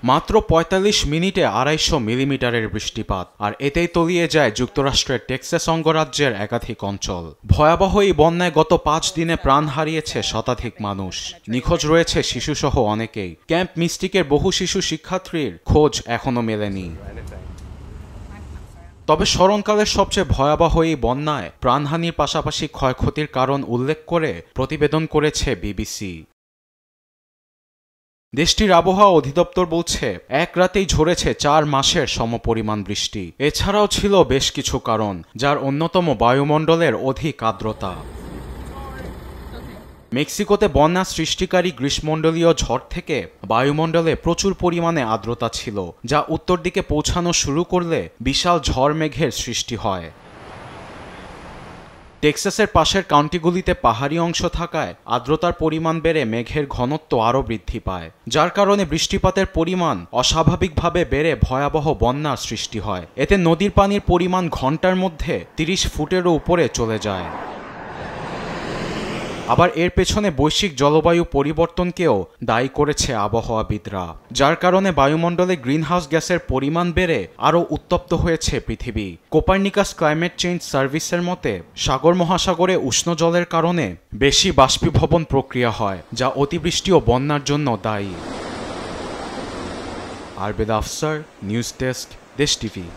মাত্র ৪৫ মিনিটে ২৫০ মিলিমিটারের বৃষ্টিপাত, আর এতেই তলিয়ে যায় যুক্তরাষ্ট্রের টেক্সাস অঙ্গরাজ্যের একাধিক অঞ্চল। ভয়াবহ এই বন্যায় গত ৫ দিনে প্রাণ হারিয়েছে শতাধিক মানুষ। নিখোঁজ রয়েছে শিশুসহ অনেকেই। ক্যাম্প মিস্টিকের বহু শিশু শিক্ষার্থীর খোঁজ এখনো মেলেনি। তবে স্মরণকালের সবচেয়ে ভয়াবহ এই বন্যায় প্রাণহানির পাশাপাশি ক্ষয়ক্ষতির কারণ উল্লেখ করে প্রতিবেদন করেছে বিবিসি। দেশটির আবহাওয়া অধিদপ্তর বলছে, এক রাতেই ঝরেছে ৪ মাসের সমপরিমাণ বৃষ্টি। এছাড়াও ছিল বেশ কিছু কারণ, যার অন্যতম বায়ুমণ্ডলের অধিক আর্দ্রতা। মেক্সিকোতে বন্যা সৃষ্টিকারী গ্রীষ্মমণ্ডলীয় ঝড় থেকে বায়ুমণ্ডলে প্রচুর পরিমাণে আর্দ্রতা ছিল, যা উত্তর দিকে পৌঁছানো শুরু করলে বিশাল ঝড় মেঘের সৃষ্টি হয়। টেক্সাসের পাশের কাউন্টিগুলিতে পাহাড়ি অংশ থাকায় আর্দ্রতার পরিমাণ বেড়ে মেঘের ঘনত্ব আরও বৃদ্ধি পায়, যার কারণে বৃষ্টিপাতের পরিমাণ অস্বাভাবিকভাবে বেড়ে ভয়াবহ বন্যার সৃষ্টি হয়। এতে নদীর পানির পরিমাণ ঘন্টার মধ্যে ৩০ ফুটেরও উপরে চলে যায়। আবার এর পেছনে বৈশ্বিক জলবায়ু পরিবর্তনকেও দায়ী করেছে আবহাওয়াবিদরা, যার কারণে বায়ুমণ্ডলে গ্রিনহাউস গ্যাসের পরিমাণ বেড়ে আরও উত্তপ্ত হয়েছে পৃথিবী। কোপার্নিকাস ক্লাইমেট চেঞ্জ সার্ভিসের মতে, সাগর মহাসাগরে উষ্ণ জলের কারণে বেশি বাষ্পীভবন প্রক্রিয়া হয়, যা অতিবৃষ্টি ও বন্যার জন্য দায়ী। আরবেদ আফসার, নিউজ ডেস্ক, দেশ টিভি।